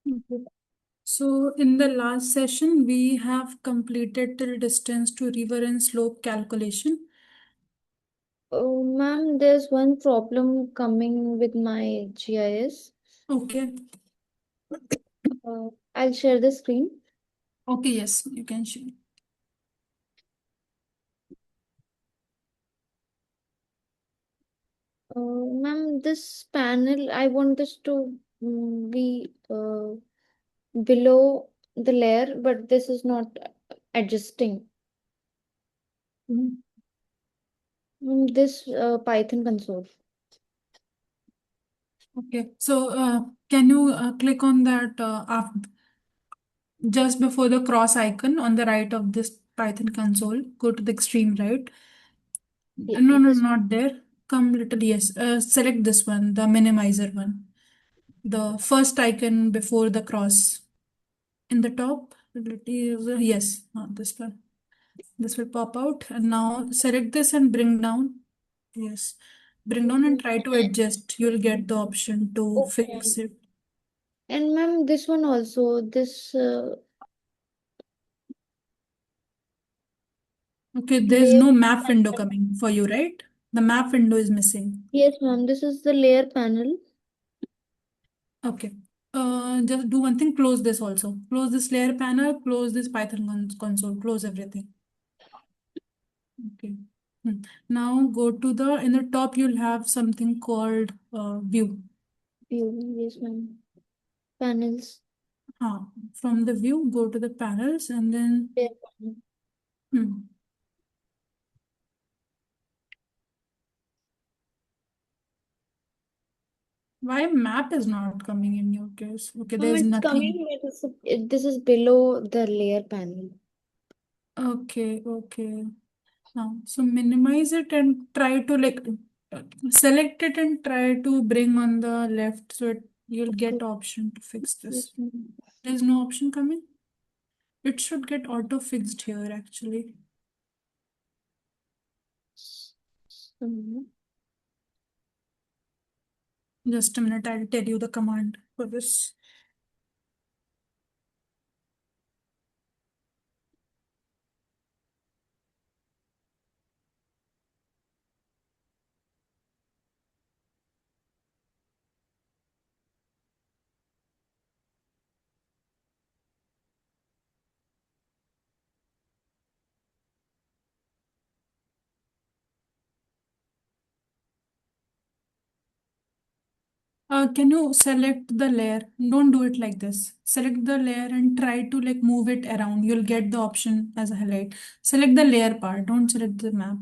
Okay. So in the last session, we have completed till distance to river and slope calculation. Oh, ma'am, there's one problem coming with my GIS. Okay. I'll share the screen. Okay, yes, you can share. Ma'am, this panel, I want this to be below the layer, but this is not adjusting. Mhm. This Python console. Okay. So can you click on that just before the cross icon on the right of this Python console? Go to the extreme right. No, no, This not there. Come little, yes. Select this one, the minimizer one. The first icon before the cross. In the top, yes, this one. This will pop out. And now select this and bring down. Yes. Bring down and one. try to adjust. You'll get the option to Okay. fix it. And ma'am, this one also, this Okay, there's layer. no map window coming for you, right? The map window is missing. Yes, ma'am, this is the layer panel. Okay. Just do one thing, close this also. Close this layer panel, close this Python console, close everything. Okay. Hmm. Now go to the, in the top, you'll have something called view. View. Yes, ma'am. Panels. From the view, go to the panels and then, Layer panel. hmm, why map is not coming in your case? Okay, there's It's nothing. coming. This is below the layer panel. Okay, okay. Now, so minimize it and try to uh, select it and try to bring on the left so you'll get option to fix Yes, this. ma'am. There's no option coming. It should get auto fixed here actually. Mhm. Just a minute, I'll tell you the command for this. Can you select the layer? Don't do it like this. Select the layer and try to like move it around. You'll get the option as a highlight. Select the layer part. Don't select the map.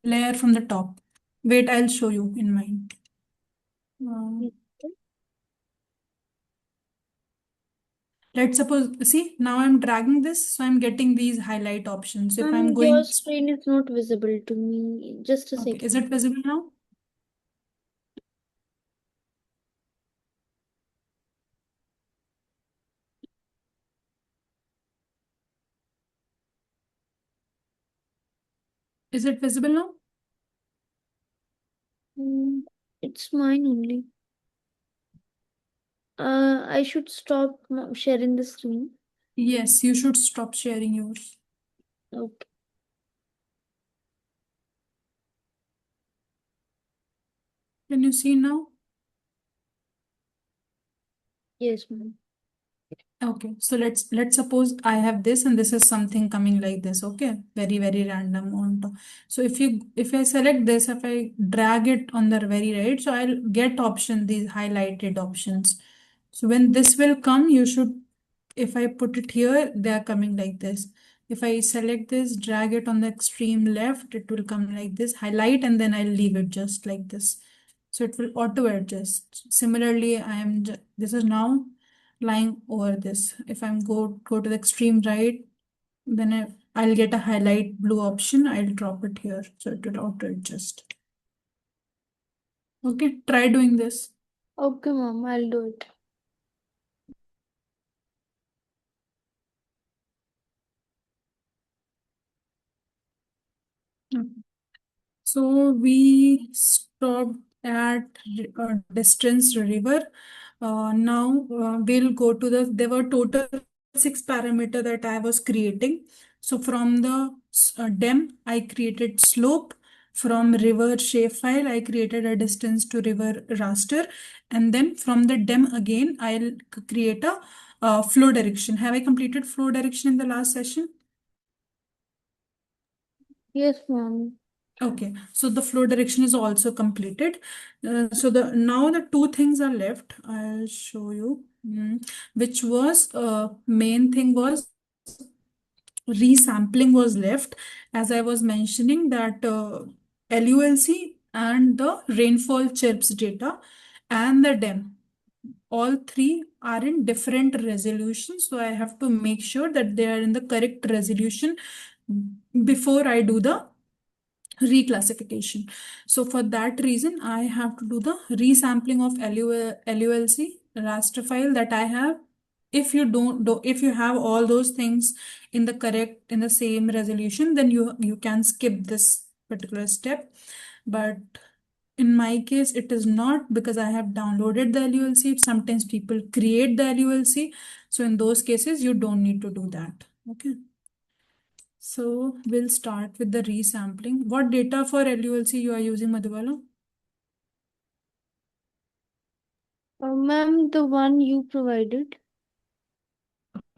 Layer from the top. Wait, I'll show you in mine. Uh, let's suppose, see, now I'm dragging this, so I'm getting these highlight options. If I'm Your going, screen is not visible to me. Just a okay, is second. it visible now? Is it visible now? Mm, it's mine only. I should stop sharing the screen. Yes, you should stop sharing yours. Okay. Can you see now? Yes, ma'am. Okay, so let's suppose I have this and this is something coming like this. Okay, very random on top. So if I select this, if I drag it on the very right, so I'll get option these highlighted options. So when this will come, you should, if I put it here, they are coming like this. If I select this, drag it on the extreme left, it will come like this, highlight, and then I'll leave it just like this. So it will auto adjust. Similarly, this is now lying over this. If I'm go to the extreme right, then I'll get a highlight blue option. I'll drop it here. So it will auto adjust. Okay, try doing this. Okay, ma'am. I'll do it. Okay. So we stopped at distance river. Now we'll go to there were total 6 parameter that I was creating. So from the DEM, I created slope. From river shapefile, I created a distance to river raster. And then from the DEM again, I'll create a flow direction. Have I completed flow direction in the last session? Yes, ma'am. Okay, so the flow direction is also completed. So the now the two things are left. I'll show you. Which was main thing was resampling was left, as I was mentioning that LULC and the rainfall chirps data and the DEM, all three are in different resolutions. So I have to make sure that they are in the correct resolution before I do the reclassification. So for that reason, I have to do the resampling of LULC raster file that I have. If you don't do, if you have all those things in the same resolution, then you can skip this particular step. But in my case, it is not, because I have downloaded the LULC. Sometimes people create the LULC. So in those cases, you don't need to do that. Okay. So we'll start with the resampling. What data for LULC you are using, Madhubala? Ma'am, the one you provided.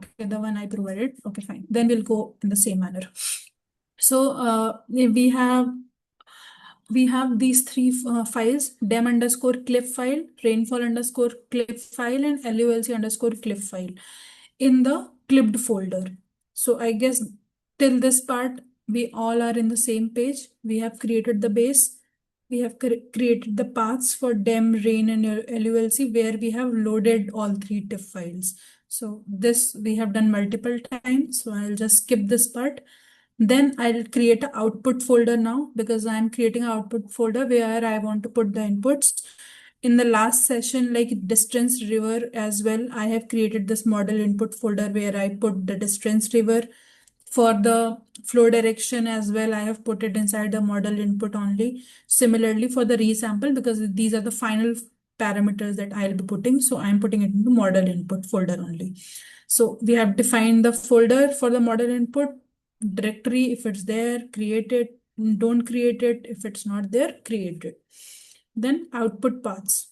Okay, the one I provided. Okay, fine. Then we'll go in the same manner. So we have these three files: dem underscore clip file, rainfall underscore clip file, and LULC underscore clip file in the clipped folder. So I guess till this part, we all are in the same page. We have created the base. We have created the paths for dem, rain, and LULC, where we have loaded all three TIFF files. So this we have done multiple times. So I'll just skip this part. Then I'll create an output folder now, because I'm creating an output folder where I want to put the inputs. In the last session, like distance river as well, I have created this model input folder where I put the distance river. For the flow direction as well, I have put it inside the model input only. Similarly for the resample, because these are the final parameters that I'll be putting, so I'm putting it into model input folder only. So we have defined the folder for the model input directory. If it's there, create it. Don't create it. If it's not there, create it. Then output paths.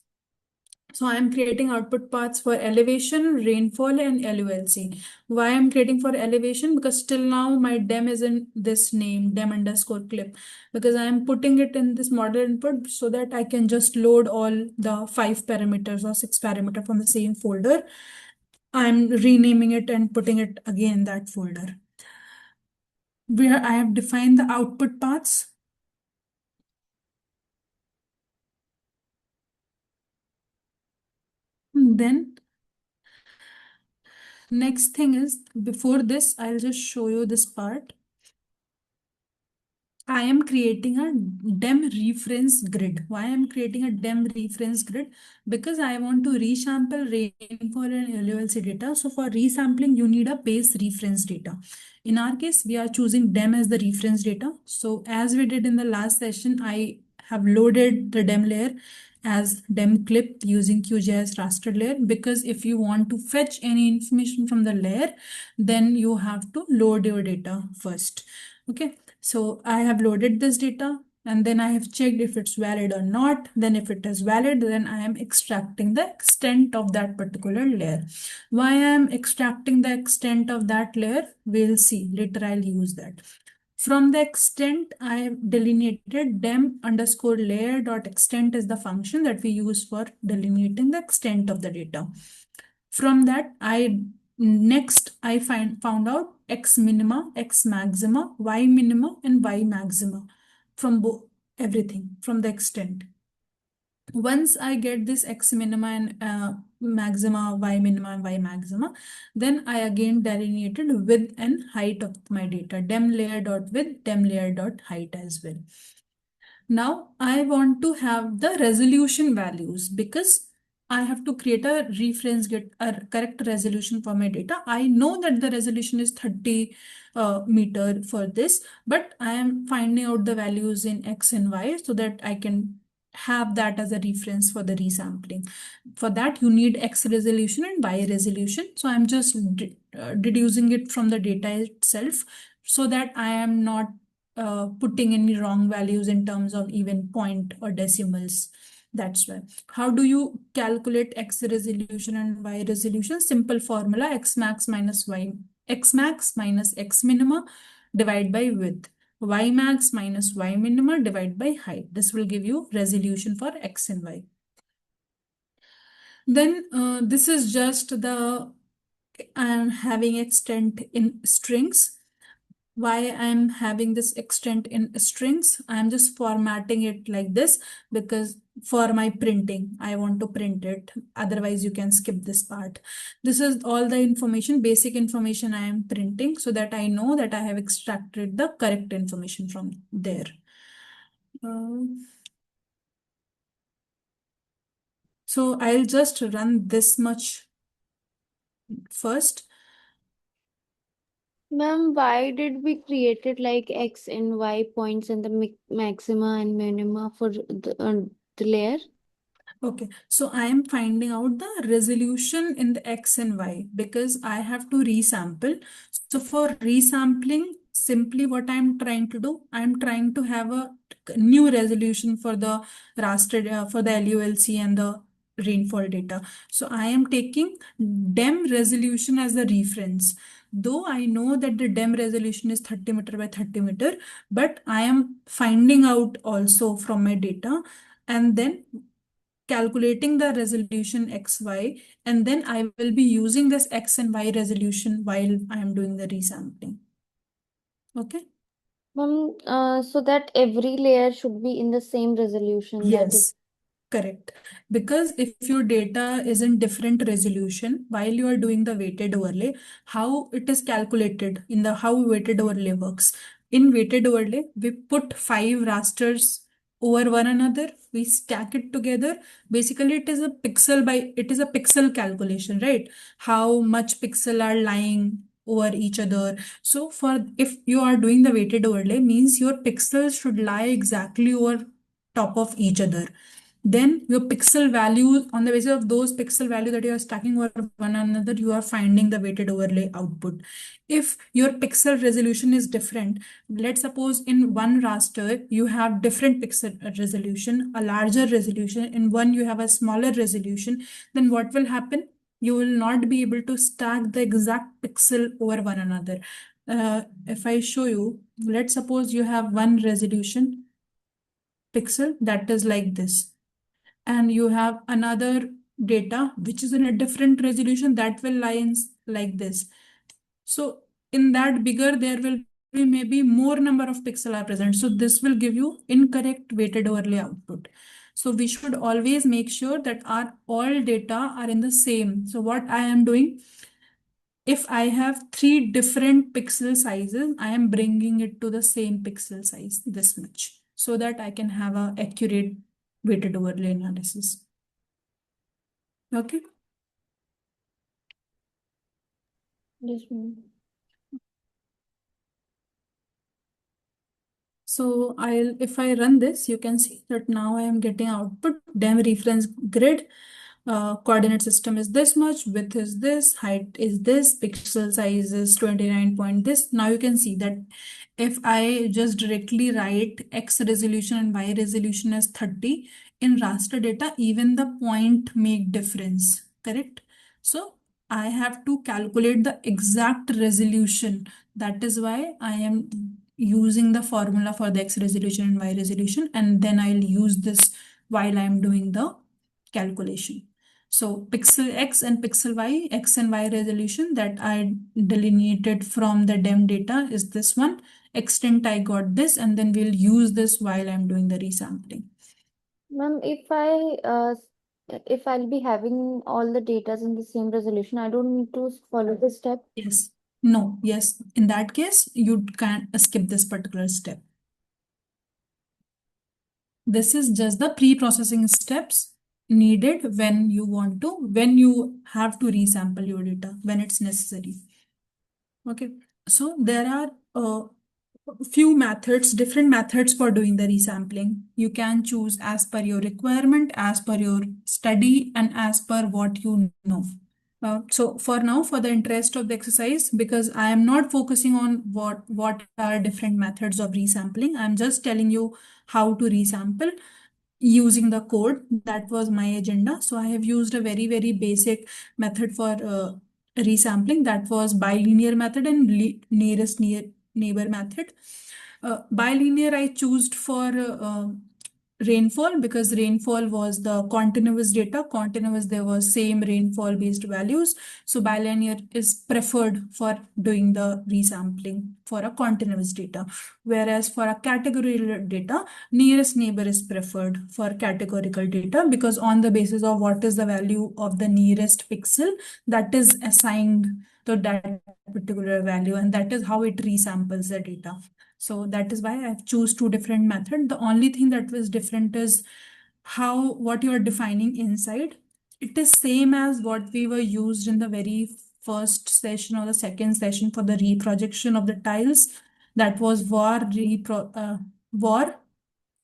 So I am creating output paths for elevation, rainfall, and LULC. Why I'm creating for elevation? Because till now my dem is in this name, dem underscore clip, because I am putting it in this model input so that I can just load all the 5 parameters or 6 parameter from the same folder. I'm renaming it and putting it again in that folder. Where I have defined the output paths. Then next thing is, before this, I'll just show you this part. I am creating a DEM reference grid. Why I am creating a DEM reference grid? Because I want to resample rainfall and LULC data. So for resampling, you need a base reference data. In our case, we are choosing DEM as the reference data. So as we did in the last session, I have loaded the DEM layer as DEM clip using QGIS raster layer, because if you want to fetch any information from the layer, then you have to load your data first. Okay. So I have loaded this data, and then I have checked if it's valid or not. Then if it is valid, then I am extracting the extent of that particular layer. Why I am extracting the extent of that layer, we'll see. Later I'll use that. From the extent, I have delineated dem underscore layer dot extent is the function that we use for delineating the extent of the data. From that, I found out x minima, x maxima, y minima, and y maxima from everything from the extent. Once I get this x minima and maxima, y minima, and y maxima, then I again delineated width and height of my data, dem layer dot width, dem layer dot height as well. Now I want to have the resolution values, because I have to create a reference, get a correct resolution for my data. I know that the resolution is 30 meter for this, but I am finding out the values in X and Y so that I can have that as a reference for the resampling. For that, you need X resolution and Y resolution. So I'm just deducing it from the data itself so that I am not putting any wrong values in terms of even point or decimals. That's why. How do you calculate X resolution and Y resolution? Simple formula: X max minus Y, X max minus X minima divided by width. Y max minus Y minima divided by height. This will give you resolution for X and Y. Then this is just the, I'm having extent in strings. Why I'm having this extent in strings? I'm just formatting it like this because for my printing, I want to print it. Otherwise, you can skip this part. This is all the information, basic information I am printing so that I know that I have extracted the correct information from there. So I'll just run this much first. Ma'am, why did we created like X and Y points and the maxima and minima for the layer? Okay, so I am finding out the resolution in the X and Y because I have to resample. So for resampling, simply what I'm trying to do, I'm trying to have a new resolution for the raster, for the LULC and the rainfall data. So I am taking DEM resolution as a reference. Though I know that the DEM resolution is 30 meter by 30 meter, but I am finding out also from my data and then calculating the resolution XY, and then I will be using this X and Y resolution while I am doing the resampling. Okay? Ma'am, so that every layer should be in the same resolution. That is, Yes. Correct. Because if your data is in different resolution while you are doing the weighted overlay, how it is calculated in the how weighted overlay works. In weighted overlay, we put 5 rasters over one another, we stack it together. Basically, it is a pixel calculation, right? How much pixel are lying over each other. So for if you are doing the weighted overlay, means your pixels should lie exactly over top of each other. Then your pixel value, on the basis of those pixel value that you are stacking over one another, you are finding the weighted overlay output. If your pixel resolution is different, let's suppose in one raster you have different pixel resolution, a larger resolution, in one you have a smaller resolution, then what will happen? You will not be able to stack the exact pixel over one another. If I show you, let's suppose you have one resolution pixel that is like this, and you have another data which is in a different resolution that will lines like this. So in that bigger, there will be maybe more number of pixel are present. So this will give you incorrect weighted overlay output. So we should always make sure that our all data are in the same. So what I am doing, if I have 3 different pixel sizes, I am bringing it to the same pixel size, this much, so that I can have a accurate weighted overlay analysis. Okay. yes, ma'am. So if I run this, you can see that now I am getting output DEM reference grid. Coordinate system is this much, width is this, height is this, pixel size is 29 point this. Now you can see that if I just directly write X resolution and Y resolution as 30 in raster data, even the point make difference, correct? So I have to calculate the exact resolution. That is why I am using the formula for the X resolution and Y resolution, and then I'll use this while I'm doing the calculation. So pixel X and pixel Y, X and Y resolution that I delineated from the DEM data is this one. Extent I got this, and then we'll use this while I'm doing the resampling. Ma'am, if I'll be having all the data in the same resolution, I don't need to follow this step. Yes. No, yes. In that case, you can skip this particular step. This is just the pre-processing steps needed when you have to resample your data, when it's necessary. Okay. So there are few methods, different methods for doing the resampling. You can choose as per your requirement, as per your study, and as per what you know. So for now, for the interest of the exercise, because I am not focusing on what are different methods of resampling, I'm just telling you how to resample using the code. That was my agenda. So I have used a very basic method for resampling. That was bilinear method and nearest neighbor method. Bilinear I chose for rainfall, because rainfall was the continuous data. Continuous, there was same rainfall based values. So bilinear is preferred for doing the resampling for a continuous data. Whereas for a categorical data, nearest neighbor is preferred for categorical data, because on the basis of what is the value of the nearest pixel, that is assigned to that particular value, and that is how it resamples the data. So that is why I've choose two different method. The only thing that was different is how what you are defining inside. It is same as what we were used in the very first session or the second session for the reprojection of the tiles. That was war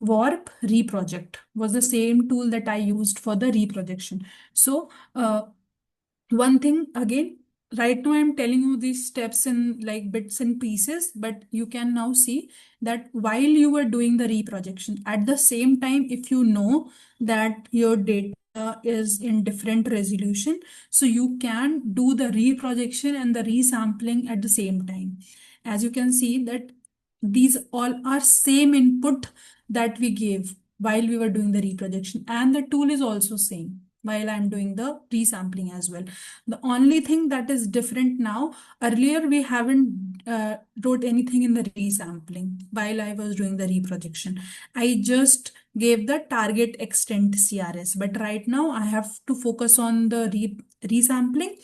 warp reproject was the same tool that I used for the reprojection. So one thing again, right now I'm telling you these steps in like bits and pieces, but you can now see that while you were doing the reprojection, at the same time, if you know that your data is in different resolution, so you can do the reprojection and the resampling at the same time. As you can see that these all are same input that we gave while we were doing the reprojection, and the tool is also same while I'm doing the resampling as well. The only thing that is different now, earlier we haven't wrote anything in the resampling while I was doing the reprojection. I just gave the target extent CRS, but right now I have to focus on the resampling.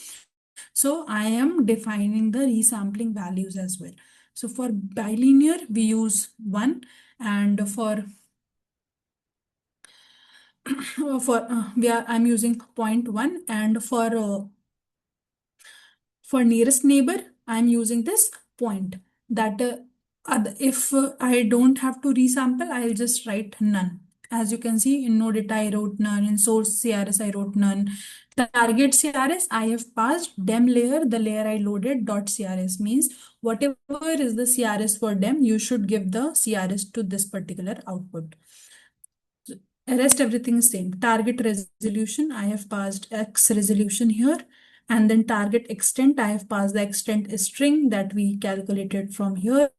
So I am defining the resampling values as well. So for bilinear, we use 1, and for I'm using 0.1, and for nearest neighbor, I'm using this point. That if I don't have to resample, I'll just write none. As you can see, in no data I wrote none, in source CRS I wrote none. Target CRS I have passed, dem layer, the layer I loaded dot CRS, means whatever is the CRS for dem, you should give the CRS to this particular output. Rest everything is same. Target resolution, I have passed X resolution here. And then target extent, I have passed the extent string that we calculated from here.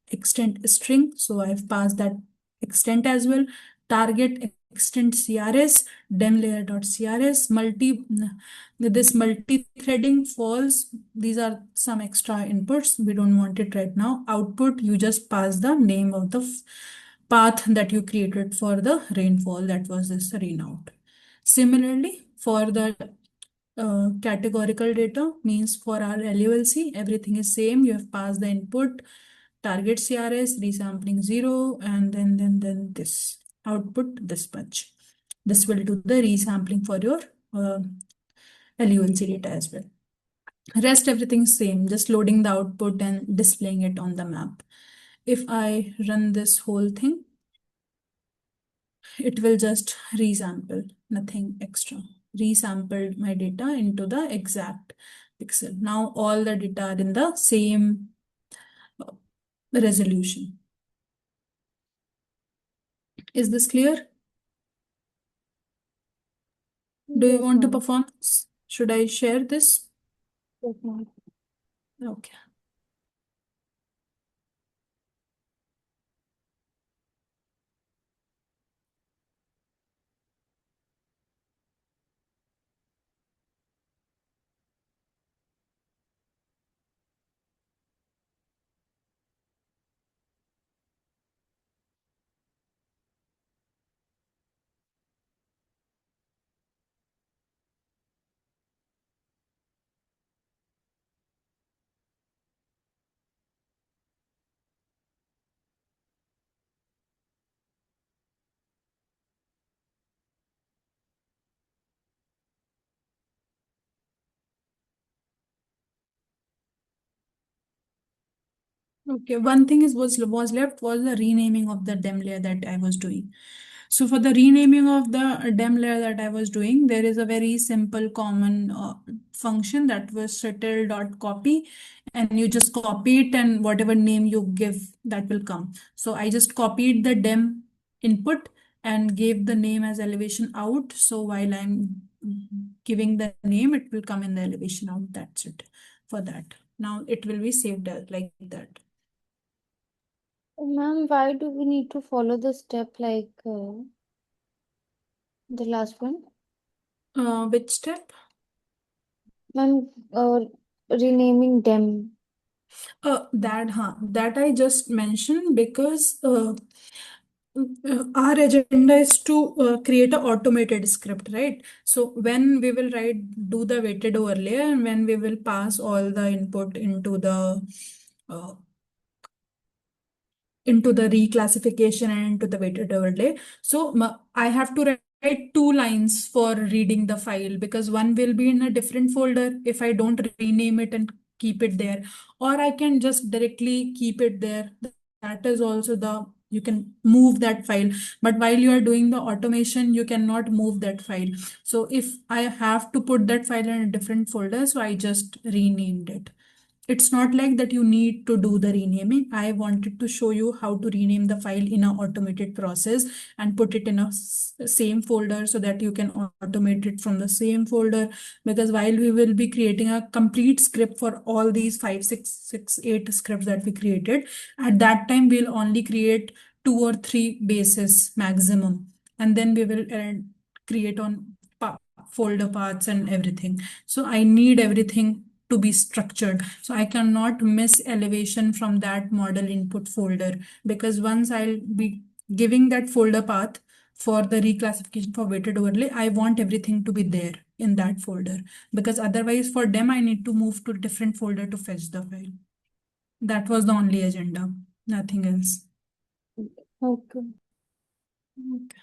Extent string, so I have passed that extent as well. Target extent CRS, dem layer.crs, this multi-threading false. These are some extra inputs. We don't want it right now. Output, you just pass the name of the path that you created for the rainfall, that was this rain out. Similarly, for the categorical data, means for our LULC, everything is same. You have passed the input, target CRS, resampling 0, and then this output this much. This will do the resampling for your LULC data as well. Rest everything same, just loading the output and displaying it on the map. If I run this whole thing, it will just resample, nothing extra. Resampled my data into the exact pixel. Now all the data are in the same resolution. Is this clear? Do you Yes, want to ma'am. perform this? Should I share this? Yes, ma'am. Okay. Okay, one thing was left was the renaming of the dem layer that I was doing. So for the renaming of the dem layer that I was doing, there is a very simple common function that was settle.copy, and you just copy it and whatever name you give that will come. So I just copied the dem input and gave the name as elevation out. So while I'm giving the name, it will come in the elevation out. That's it for that. Now it will be saved as like that. Ma'am, why do we need to follow the step like the last one? Which step? Ma'am, renaming them. That I just mentioned because our agenda is to create an automated script, right? So when we will do the weighted overlay, and when we will pass all the input uh, into the reclassification and into the weighted overlay. So I have to write two lines for reading the file because one will be in a different folder if I don't rename it and keep it there, or I can just directly keep it there. That is also the you can move that file, but while you are doing the automation, you cannot move that file. So if I have to put that file in a different folder, so I just renamed it. It's not like that you need to do the renaming. I wanted to show you how to rename the file in an automated process and put it in a same folder so that you can automate it from the same folder. Because while we will be creating a complete script for all these 5, 6, 6, 8 scripts that we created, at that time we'll only create 2 or 3 bases maximum, and then we will create on folder paths and everything. So I need everything to be structured. So I cannot miss elevation from that model input folder, because once I'll be giving that folder path for the reclassification for weighted overlay, I want everything to be there in that folder, because otherwise for them I need to move to a different folder to fetch the file. That was the only agenda, nothing else. Okay. Okay.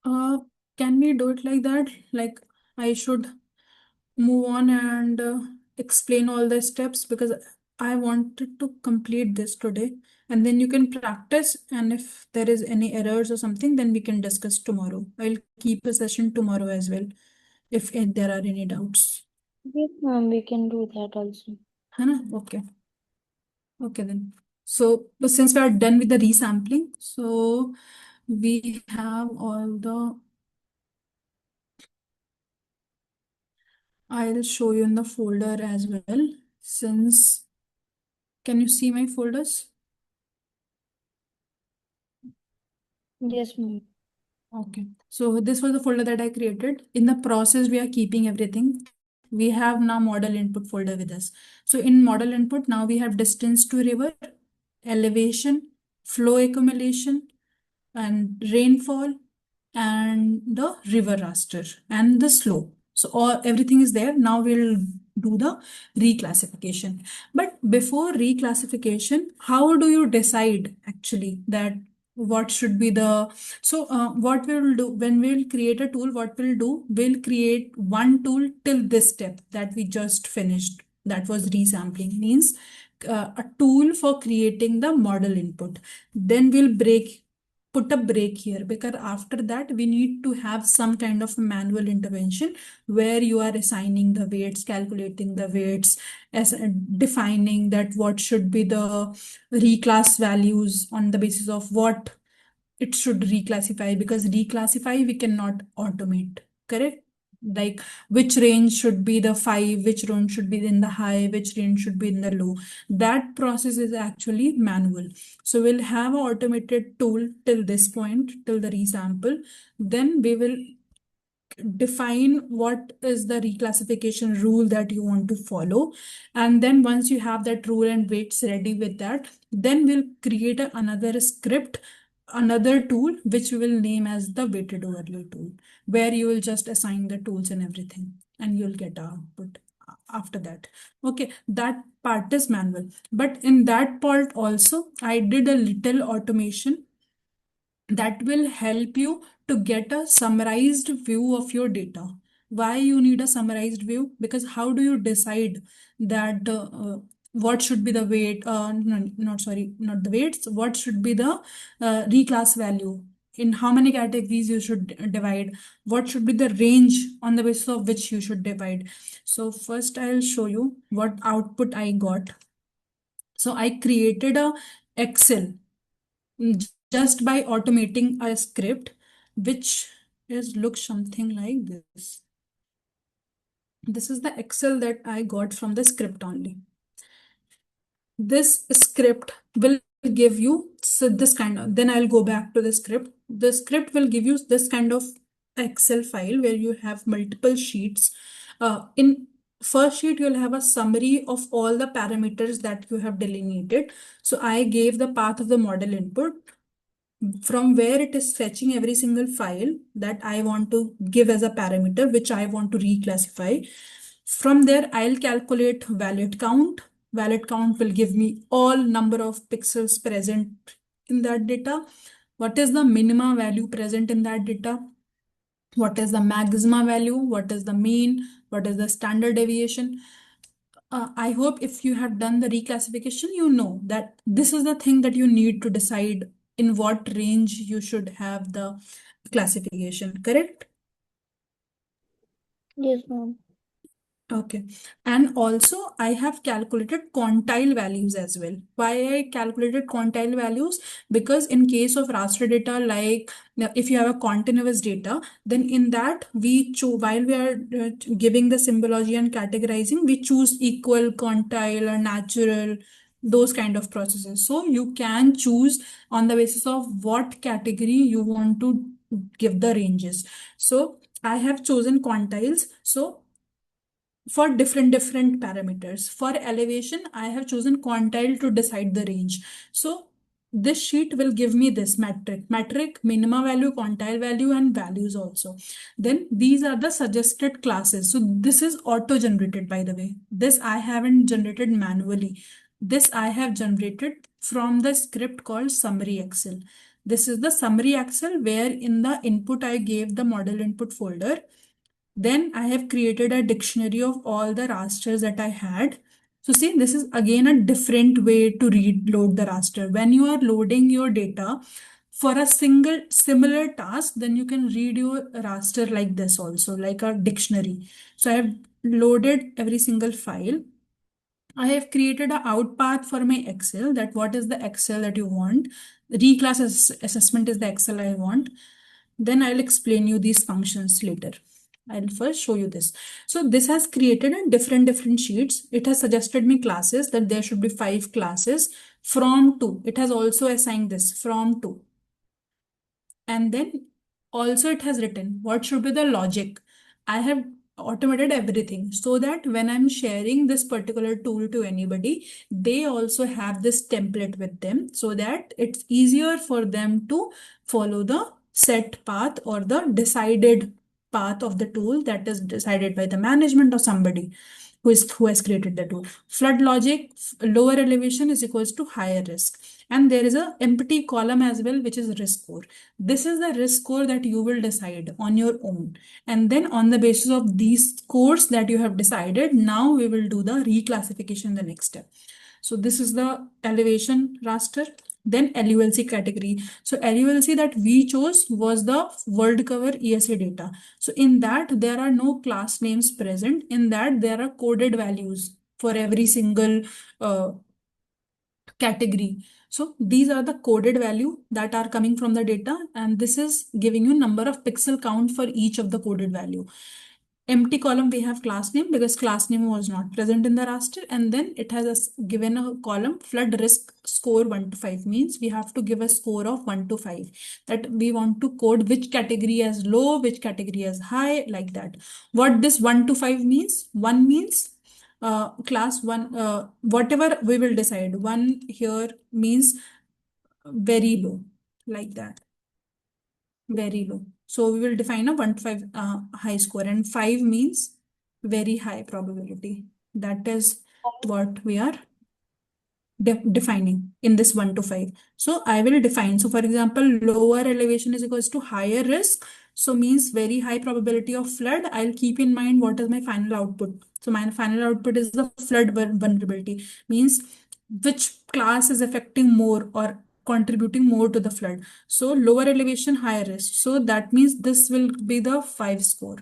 Uh, can we do it like that? Like I should move on and explain all the steps, because I wanted to complete this today, and then you can practice, and if there is any errors or something, then we can discuss tomorrow. I'll keep a session tomorrow as well if there are any doubts. Yes, ma'am, we can do that also. है ना? Okay. Okay then. So but since we are done with the resampling, so we have all the I'll show you in the folder as well. Since can you see my folders? Yes, ma'am. Okay, so this was the folder that I created. In the process, we are keeping everything. We have now model input folder with us. So in model input, now we have distance to river, elevation, flow accumulation, and rainfall, and the river raster and the slope. So all everything is there. Now we'll do the reclassification. But before reclassification, how do you decide actually that what should be the what we will do when we'll create a tool, what we'll do, we'll create one tool till this step that we just finished. That was resampling, means a tool for creating the model input. Then we'll put a break here, because after that we need to have some kind of manual intervention where you are assigning the weights, calculating the weights, as defining that what should be the reclass values, on the basis of what it should reclassify, because reclassify we cannot automate, correct? Like which range should be the 5, which range should be in the high, which range should be in the low. That process is actually manual. So we'll have an automated tool till this point, till the resample. Then we will define what is the reclassification rule that you want to follow. And then once you have that rule and weights ready with that, then we'll create another script, another tool, which we will name as the weighted overlay tool, where you will just assign the tools and everything, and you'll get a output after that. Okay, that part is manual. But in that part also, I did a little automation that will help you to get a summarized view of your data. Why you need a summarized view? Because how do you decide that what should be the weight? No, not sorry, not the weights. What should be the reclass value? In how many categories you should divide? What should be the range on the basis of which you should divide? So first I'll show you what output I got. So I created a Excel just by automating a script, which is looks something like this. This is the Excel that I got from the script only. This script will give you so this kind of, then I'll go back to the script. The script will give you this kind of Excel file where you have multiple sheets. In first sheet, you'll have a summary of all the parameters that you have delineated. So I gave the path of the model input, from where it is fetching every single file that I want to give as a parameter, which I want to reclassify. From there, I'll calculate valid count. Valid count will give me all number of pixels present in that data. What is the minima value present in that data? What is the maxima value? What is the mean? What is the standard deviation? I hope if you have done the reclassification, you know that this is the thing that you need to decide in what range you should have the classification, correct? Yes, ma'am. Okay. And also I have calculated quantile values as well. Why I calculated quantile values? Because in case of raster data, like now, if you have a continuous data, then in that we choose, while we are giving the symbology and categorizing, we choose equal, quantile or natural, those kind of processes. So you can choose on the basis of what category you want to give the ranges. So I have chosen quantiles. So for different parameters. For elevation, I have chosen quantile to decide the range. So this sheet will give me this metric, minima value, quantile value, and values also. Then these are the suggested classes. So this is auto-generated, by the way. This I haven't generated manually. This I have generated from the script called summary Excel. This is the summary Excel where in the input I gave the model input folder. Then I have created a dictionary of all the rasters that I had. So see, this is again a different way to load the raster. When you are loading your data for a single similar task, then you can read your raster like this also, like a dictionary. So I have loaded every single file. I have created a out path for my Excel, that what is the Excel that you want. Reclass assessment is the Excel I want. Then I'll explain you these functions later. I'll first show you this. So this has created a different sheets. It has suggested me classes that there should be 5 classes from 2. It has also assigned this from 2. And then also it has written what should be the logic. I have automated everything so that when I'm sharing this particular tool to anybody, they also have this template with them so that it's easier for them to follow the set path or the decided path of the tool that is decided by the management or somebody who has created the tool. Flood logic, lower elevation is equals to higher risk. And there is a empty column as well, which is risk score. This is the risk score that you will decide on your own. And then on the basis of these scores that you have decided, now we will do the reclassification the next step. So this is the elevation raster. Then LULC category. So LULC that we chose was the world cover ESA data. So in that there are no class names present. In that there are coded values for every single category. So these are the coded value that are coming from the data, and this is giving you number of pixel count for each of the coded value. Empty column we have class name because class name was not present in the raster, and then it has given a column flood risk score 1 to 5 means we have to give a score of 1 to 5, that we want to code which category as low, which category as high, like that. What this 1 to 5 means? 1 means class 1, whatever we will decide. 1 here means very low, like that, very low. So we will define a 1 to 5 high score, and 5 means very high probability. That is what we are defining in this 1 to 5. So I will define. So for example, lower elevation is equals to higher risk. So means very high probability of flood. I'll keep in mind what is my final output. So my final output is the flood vulnerability. Means which class is affecting more or contributing more to the flood. So lower elevation, higher risk. So that means this will be the 5 score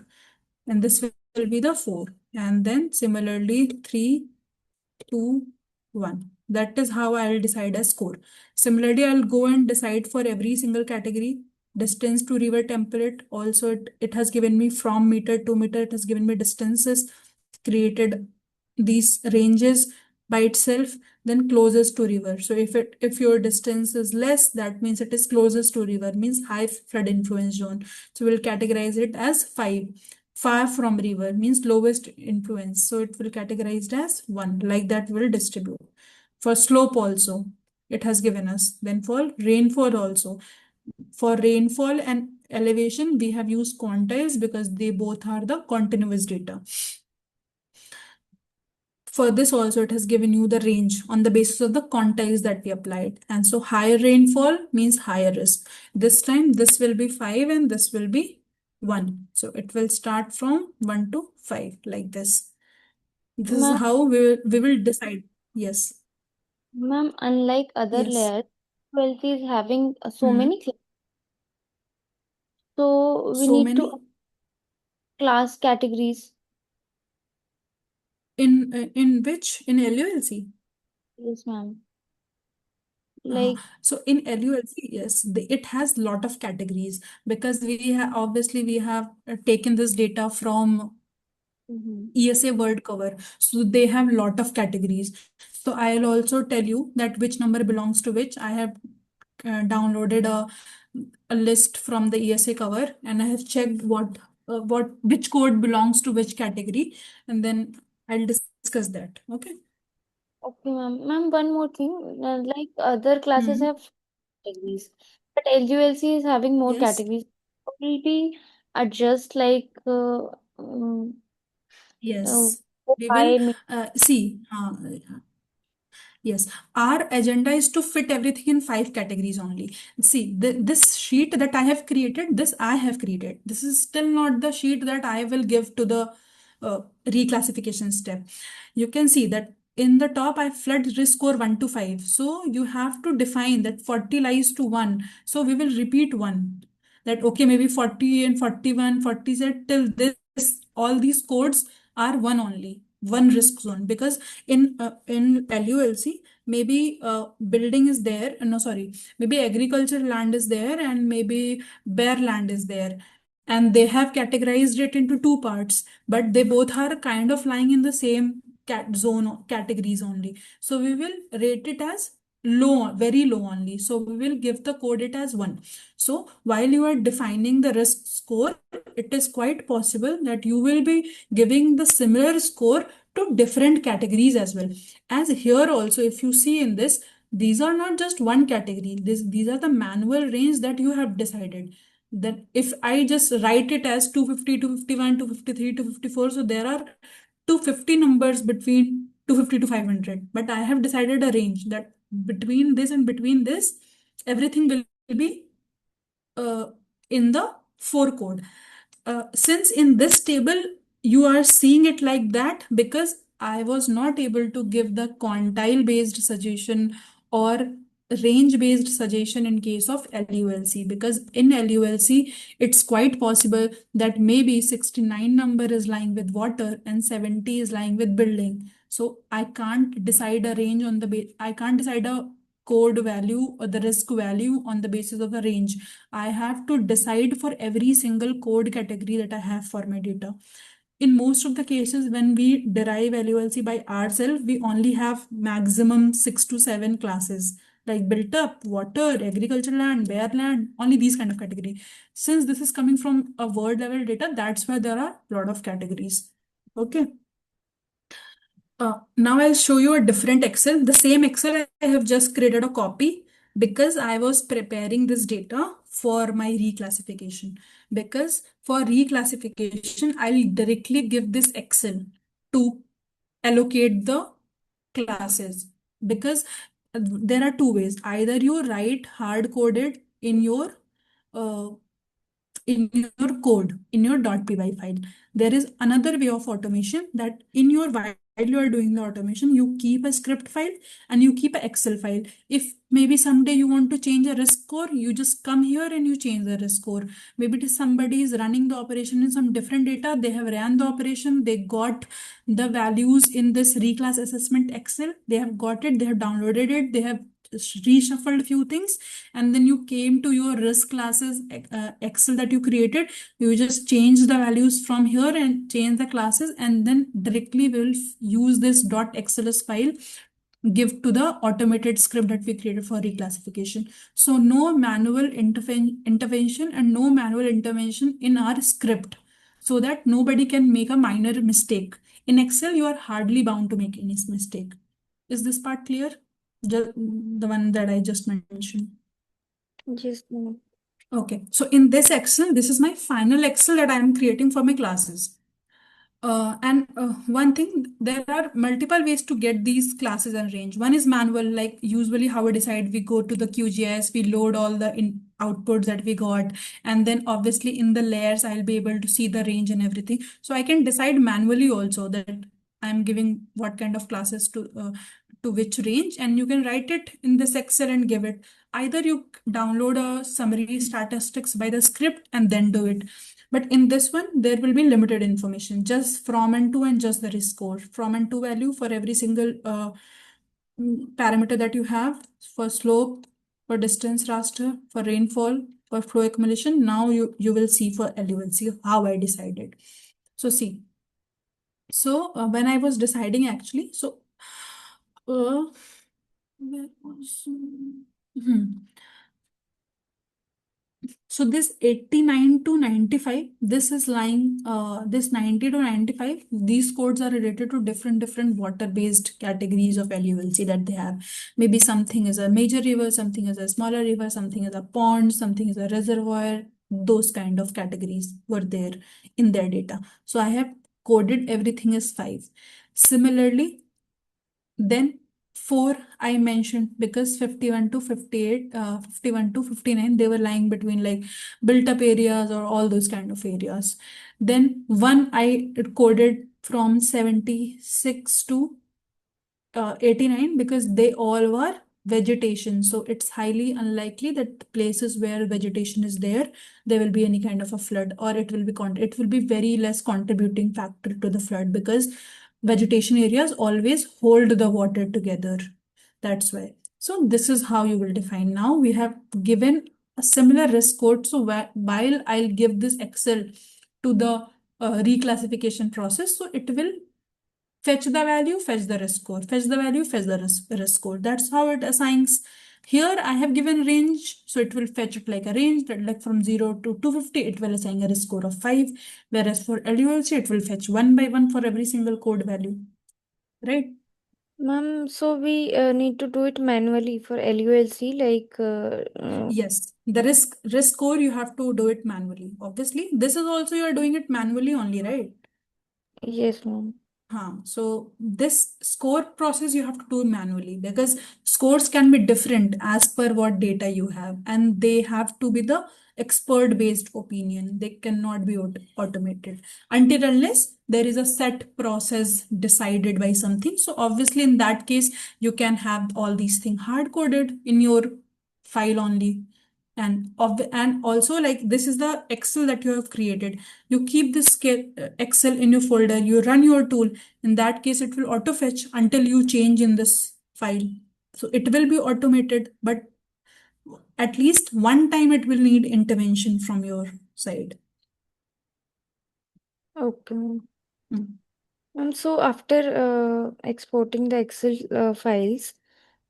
and this will be the 4. And then similarly 3, 2, 1. That is how I'll decide a score. Similarly, I'll go and decide for every single category. Distance to river template. Also, it has given me from meter to meter. It has given me distances, created these ranges by itself, then closest to river. So if your distance is less, that means it is closest to river, means high flood influence zone. So we'll categorize it as 5. Far from river means lowest influence. So it will categorized as 1. Like that will distribute. For slope also, it has given us. Then for rainfall also. For rainfall and elevation, we have used quantiles because they both are the continuous data. For this also, it has given you the range on the basis of the quantiles that we applied. And so higher rainfall means higher risk. This time, this will be 5 and this will be 1. So it will start from 1 to 5 like this. This is Ma'am, how we will decide. Yes. ma'am, unlike other Yes. layers, 12 is having so Hmm. many classes. So we So need to many class categories. in which in LULC. Yes, ma'am. Uh, Like, so in LULC, yes, it has lot of categories because obviously we have taken this data from mhm. ESA word cover. So they have lot of categories. So I'll also tell you that which number belongs to which. I have downloaded a list from the ESA cover and I have checked which code belongs to which category, and then I'll discuss that. Okay. Okay, ma'am. Ma'am, one more thing. Like other classes Hmm. have categories, but LULC is having more Yes. categories. Will be adjust like uh, Yes. We will why see. Yes, our agenda is to fit everything in 5 categories only. See, this sheet that I have created, this I have created. This is still not the sheet that I will give to the reclassification step. You can see that in the top, I flood risk score 1 to 5. So you have to define that 40 lies to 1. So we will repeat 1. That okay, maybe 40 and 41, 40 said till this, all these codes are one only, one risk zone. Because in LULC, maybe building is there, no, sorry, maybe agriculture land is there and maybe bare land is there, and they have categorized it into 2 parts, but they both are kind of lying in the same categories only. So we will rate it as low, very low only. So we will give the code it as 1. So while you are defining the risk score, it is quite possible that you will be giving the similar score to different categories as well. As here also, if you see in this, these are not just one category. These are the manual range that you have decided. Then if I just write it as 250, 251, 253, 254, so there are 250 numbers between 250 to 500. But I have decided a range that between this and between this, everything will be uh, in the 4 code. Since in this table you are seeing it like that because I was not able to give the quantile based suggestion or range based suggestion in case of LULC, because in LULC it's quite possible that maybe 69 number is lying with water and 70 is lying with building. So I can't decide a range on I can't decide a code value or the risk value on the basis of the range. I have to decide for every single code category that I have for my data. In most of the cases, when we derive LULC by ourselves, we only have maximum 6 to 7 classes like built up, water, agricultural land, bare land, only these kind of category. Since this is coming from a word level data, that's why there are a lot of categories. Okay. Now I'll show you a different Excel. The same Excel, I have just created a copy because I was preparing this data for my reclassification. Because for reclassification, I'll directly give this Excel to allocate the classes. because there are two ways. Either you write hard coded uh, in your code, in your .py file. There is another way of automation that while you are doing the automation, you keep a script file and you keep an Excel file. If maybe someday you want to change a risk score, you just come here and you change the risk score. Maybe it is somebody is running the operation in some different data. They have ran the operation. They got the values in this reclass assessment Excel. They have got it. They have downloaded it. They have reshuffled a few things, and then you came to your risk classes Excel that you created. You just change the values from here and change the classes, and then directly will use this .xls file, give to the automated script that we created for reclassification. So no manual intervention and no manual intervention in our script, so that nobody can make a minor mistake. In Excel, you are hardly bound to make any mistake. Is this part clear? The one that I just mentioned. Yes, ma'am. Okay, so in this Excel, this is my final Excel that I am creating for my classes. And one thing, there are multiple ways to get these classes and range. One is manual, like usually how we decide, we go to the QGIS, we load all the outputs that we got, and then obviously in the layers, I'll be able to see the range and everything. So I can decide manually also that I'm giving what kind of classes to which range, and you can write it in this Excel and give it. Either you download a summary statistics by the script and then do it. But in this one, there will be limited information, just from and to and just the risk score. From and to value for every single parameter that you have, for slope, for distance raster, for rainfall, for flow accumulation. Now you will see for LULC how I decided. So see, so when I was deciding actually, so where was so this 89 to 95, this is lying, this 90 to 95, these codes are related to different water-based categories of LULC that they have. Maybe something is a major river, something is a smaller river, something is a pond, something is a reservoir. Those kind of categories were there in their data. So I have coded everything as 5. Similarly, then 4 I mentioned because 51 to 58, 51 to 59, they were lying between like built up areas or all those kind of areas. Then 1 I coded from 76 to 89 because they all were vegetation. So it's highly unlikely that places where vegetation is there will be any kind of a flood, or it will be very less contributing factor to the flood, because vegetation areas always hold the water together. That's why. So this is how you will define. Now we have given a similar risk code. So while I'll give this Excel to the reclassification process, so it will fetch the value, fetch the risk score, fetch the value, fetch the risk score. That's how it assigns. Here I have given range, so it will fetch it like a range, that like from 0 to 250, it will assign a risk score of 5. Whereas for LULC, it will fetch one by one for every single code value, right? Ma'am, so we need to do it manually for LULC, like Yes, the risk score, you have to do it manually. Obviously, this is also you are doing it manually only, right? yes, ma'am. So this score process you have to do manually, because scores can be different as per what data you have, and they have to be the expert based opinion. They cannot be automated until unless there is a set process decided by something. So obviously in that case, you can have all these things hard coded in your file only. And also, like, this is the Excel that you have created. You keep this Excel in your folder, you run your tool. In that case, it will auto fetch until you change in this file. So it will be automated, but at least one time it will need intervention from your side. Okay, ma'am. Mm. So after exporting the Excel files,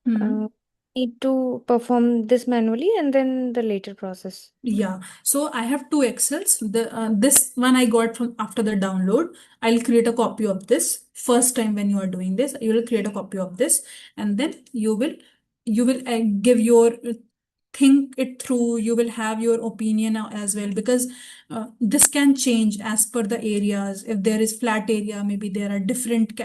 Hmm. need to perform this manually and then the later process. Yeah, so I have two Excels. This one I got from after the download. I'll create a copy of this. First time when you are doing this, you will create a copy of this, and then you will give your think it through. You will have your opinion now as well, because this can change as per the areas. If there is flat area, maybe there are different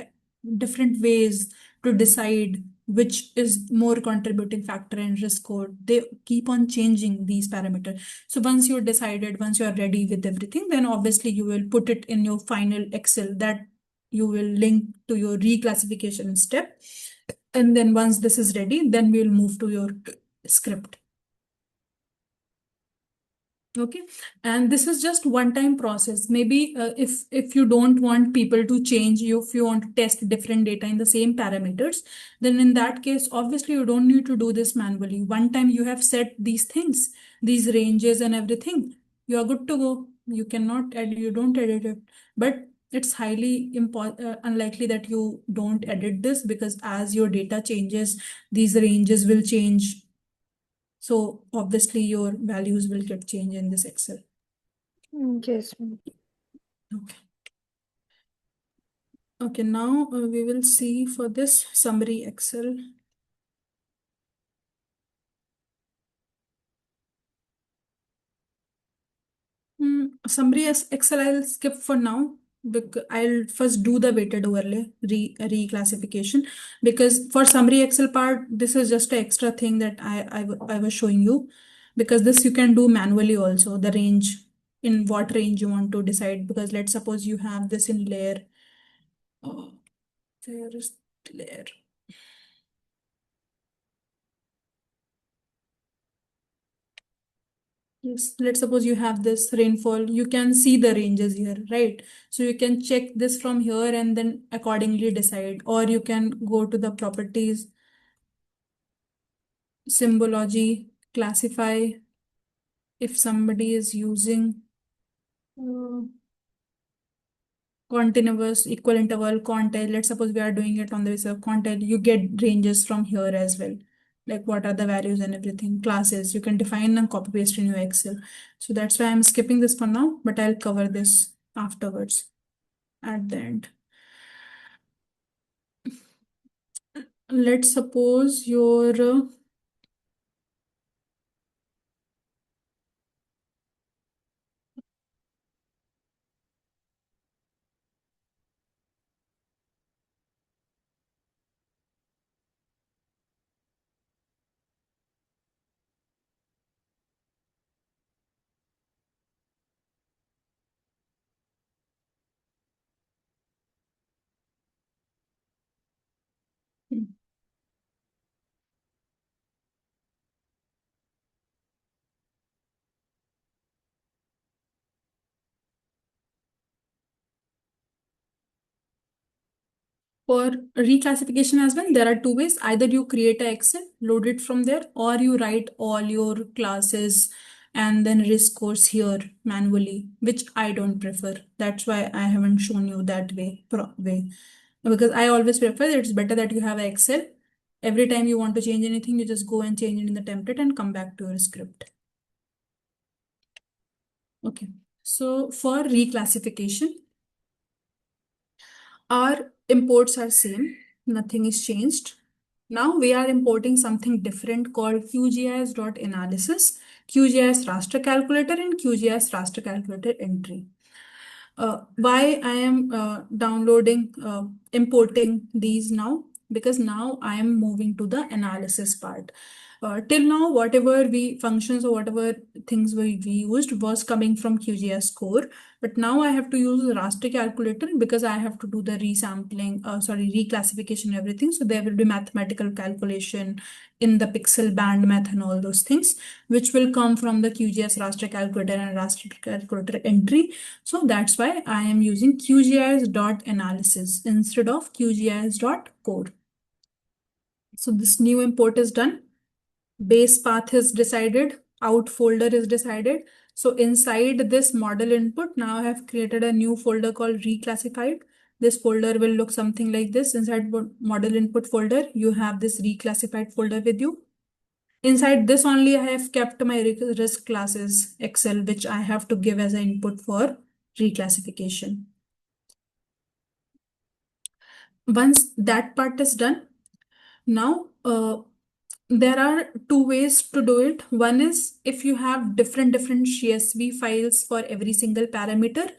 ways to decide which is more contributing factor in risk score. They keep on changing these parameters. So once you're decided, once you're ready with everything, then obviously you will put it in your final Excel that you will link to your reclassification step. And then once this is ready, then we'll move to your script. Okay, and this is just one-time process. Maybe if you don't want people to change you, if you want to test different data in the same parameters, then in that case, obviously you don't need to do this manually. One time you have set these things, these ranges and everything, you are good to go. You cannot edit, you don't edit it. But it's highly unlikely that you don't edit this, because as your data changes, these ranges will change. So obviously your values will get changed in this Excel. Yes, ma'am. Okay. Okay, now we will see for this summary Excel. Summary as Excel I'll skip for now, because I'll first do the weighted overlay reclassification, because for summary Excel part, this is just an extra thing that I was showing you, because this you can do manually also, the range, in what range you want to decide, because let's suppose you have this in layer. Oh, where is layer? Yes, let's suppose you have this rainfall, you can see the ranges here, right? So you can check this from here and then accordingly decide, or you can go to the properties, symbology, classify, if somebody is using uh, continuous, equal interval, quantile. Let's suppose we are doing it on the basis of quantile, you get ranges from here as well. Like what are the values and everything, classes, you can define and copy paste in your Excel. So that's why I'm skipping this for now, but I'll cover this afterwards at the end. Let's suppose your for reclassification as well, there are two ways. Either you create a Excel, load it from there, or you write all your classes and then risk scores here manually, which I don't prefer. That's why I haven't shown you that way. Because I always prefer that it's better that you have an Excel. Every time you want to change anything, you just go and change it in the template and come back to your script. Okay. So for reclassification, our imports are same, nothing is changed. Now we are importing something different called QGIS.analysis, QGIS raster calculator, and QGIS raster calculator entry. Why I am importing these now? Because now I am moving to the analysis part. Till now, whatever we functions or whatever things we used was coming from QGIS core, but now I have to use the raster calculator because I have to do the reclassification and everything. So there will be mathematical calculation in the pixel band math and all those things, which will come from the QGIS raster calculator and raster calculator entry. So that's why I am using QGIS.analysis instead of QGIS.core. So this new import is done. Base path is decided, out folder is decided. So inside this model input, now I have created a new folder called reclassified. This folder will look something like this. Inside model input folder, you have this reclassified folder with you. Inside this only, I have kept my risk classes Excel, which I have to give as an input for reclassification. Once that part is done, now there are two ways to do it. One is if you have different CSV files for every single parameter,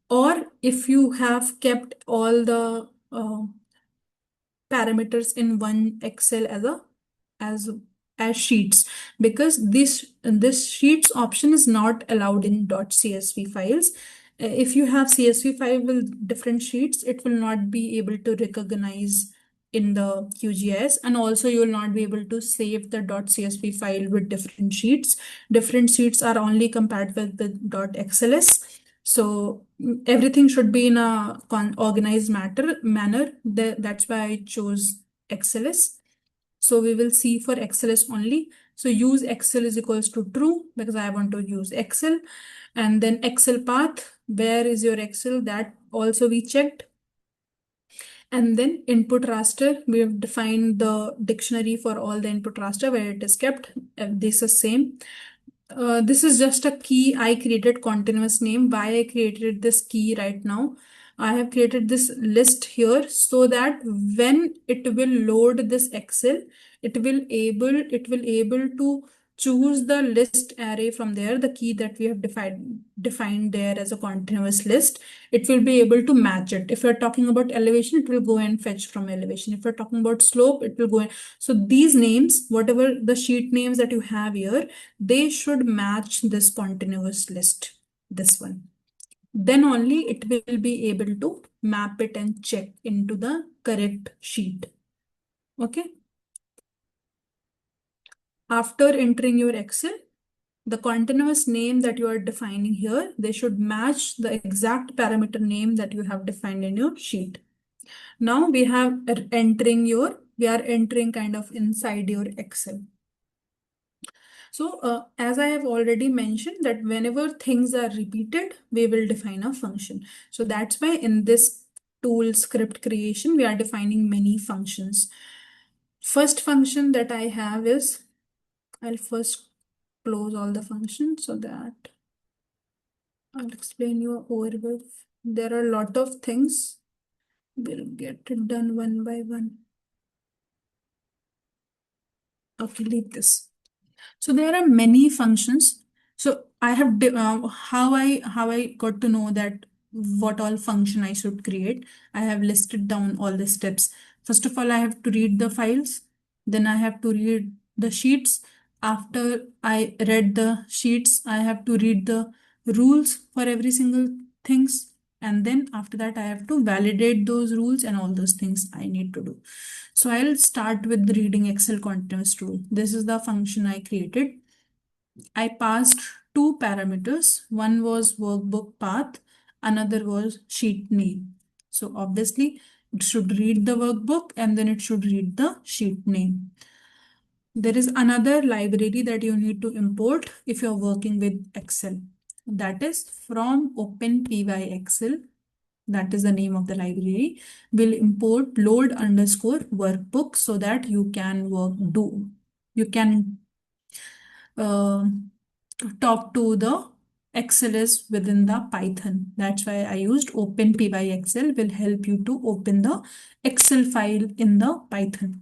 or if you have kept all the parameters in one Excel as as sheets, because this sheets option is not allowed in .csv files. If you have CSV file with different sheets, it will not be able to recognize in the QGIS, and also you will not be able to save the .csv file with different sheets. Different sheets are only compatible with .xls. So everything should be in a organized manner. That's why I chose XLS. So we will see for XLS only. So use Excel is equals to true because I want to use Excel. And then Excel path, where is your Excel? That also we checked. And then input raster, we have defined the dictionary for all the input raster where it is kept. This is same. This is just a key I created continuous name. Why I created this key right now? I have created this list here so that when it will load this Excel, it will able to choose the list array from there, the key that we have defined there as a continuous list. It will be able to match it. If you're talking about elevation, it will go and fetch from elevation. If you're talking about slope, it will go in. So these names, whatever the sheet names that you have here, they should match this continuous list, this one. Then only it will be able to map it and check into the correct sheet. Okay. After entering your Excel, the continuous name that you are defining here, they should match the exact parameter name that you have defined in your sheet. Now we are entering kind of inside your Excel. So as I have already mentioned that whenever things are repeated, we will define a function. So that's why in this tool script creation, we are defining many functions. First function that I have is, I'll first close all the functions so that I'll explain you overview. There are a lot of things. We'll get it done one by one. Okay, leave this. So there are many functions. So I have how I got to know that what all function I should create. I have listed down all the steps. First of all, I have to read the files. Then I have to read the sheets. After I read the sheets, I have to read the rules for every single things. And then after that, I have to validate those rules and all those things I need to do. So I'll start with reading Excel continuous rule. This is the function I created. I passed two parameters. One was workbook path, another was sheet name. So obviously it should read the workbook and then it should read the sheet name. There is another library that you need to import if you're working with Excel. That is from OpenPyExcel. That is the name of the library. Will import load_workbook so that you can uh, talk to the XLS within the Python. That's why I used OpenPyExcel will help you to open the Excel file in the Python.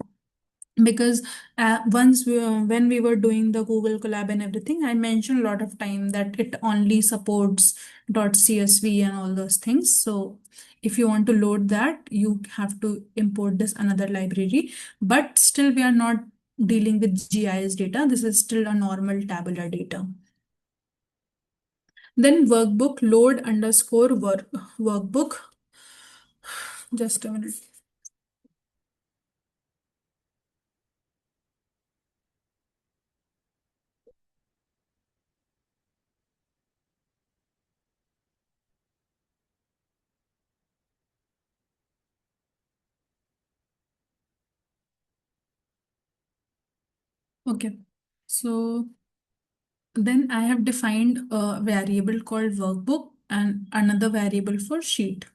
Because when we were doing the Google Colab and everything, I mentioned a lot of time that it only supports .csv and all those things. So if you want to load that, you have to import this another library. But still, we are not dealing with GIS data. This is still a normal tabular data. Then workbook load_workbook. Just a minute. Okay, so then I have defined a variable called workbook and another variable for sheet.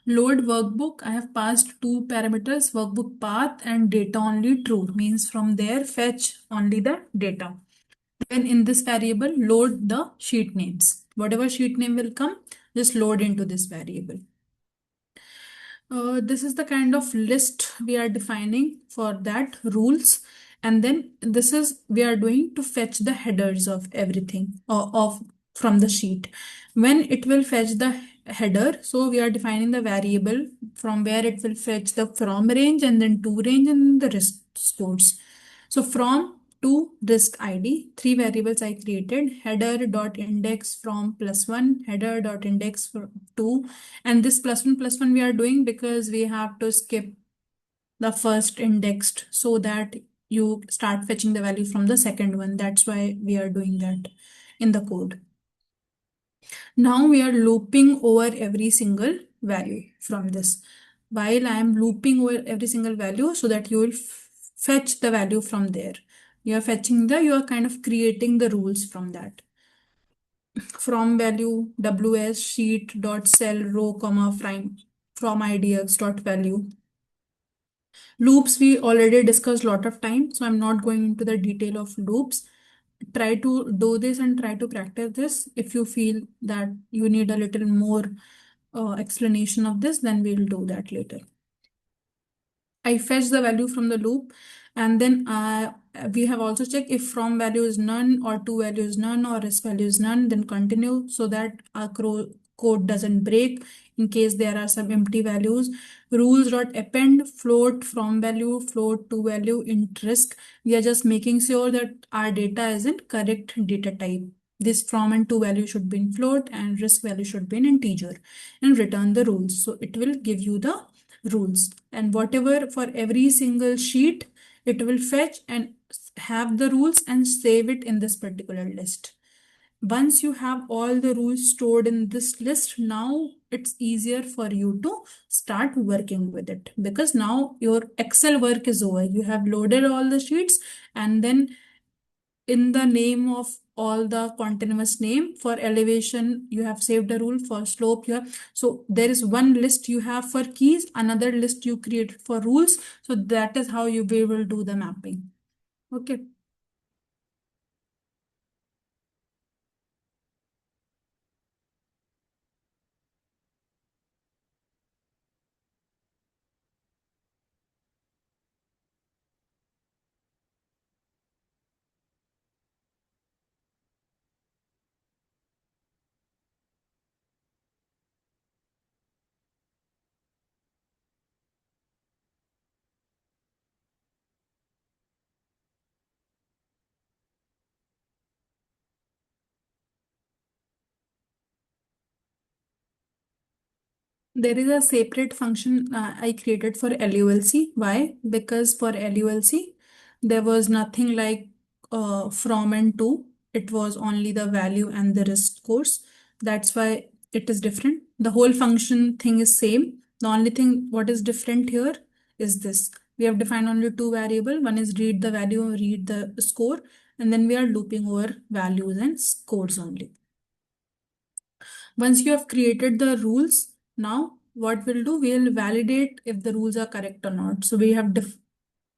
Load workbook, I have passed two parameters, workbook path and data only true, means from there fetch only the data. Then in this variable, load the sheet names. Whatever sheet name will come, just load into this variable. This is the kind of list we are defining for that rules. And then this is we are doing to fetch the headers of everything from the sheet. When it will fetch the header. So we are defining the variable from where it will fetch the from range and then to range and the risk scores. So from to risk ID, three variables I created: header dot index from +1, header dot index for 2, and this +1 we are doing because we have to skip the first indexed so that you start fetching the value from the second one. That's why we are doing that in the code. Now we are looping over every single value from this. While I am looping over every single value so that you will fetch the value from there. You are fetching you are kind of creating the rules from that. From value ws sheet dot cell row comma from idx dot value. Loops we already discussed a lot of time, so I'm not going into the detail of loops. Try to do this and try to practice this. If you feel that you need a little more explanation of this, then we'll do that later. I fetch the value from the loop, and then we have also checked if from value is none or to value is none or is value is none, then continue so that our code doesn't break in case there are some empty values. Rules.append float from value, float to value in risk. We are just making sure that our data is in correct data type. This from and to value should be in float and risk value should be in integer, and return the rules. So it will give you the rules, and whatever for every single sheet it will fetch and have the rules and save it in this particular list. Once you have all the rules stored in this list, now it's easier for you to start working with it, because now your Excel work is over. You have loaded all the sheets, and then in the name of all the continuous name, for elevation you have saved a rule, for slope you have, so there is one list you have for keys, another list you created for rules. So that is how you will do the mapping. Okay. There is a separate function I created for LULC. Why? Because for LULC, there was nothing like from and to. It was only the value and the risk scores. That's why it is different. The whole function thing is same. The only thing what is different here is this. We have defined only two variables. One is read the value, read the score, and then we are looping over values and scores only. Once you have created the rules, now what we'll do, we'll validate if the rules are correct or not. So we have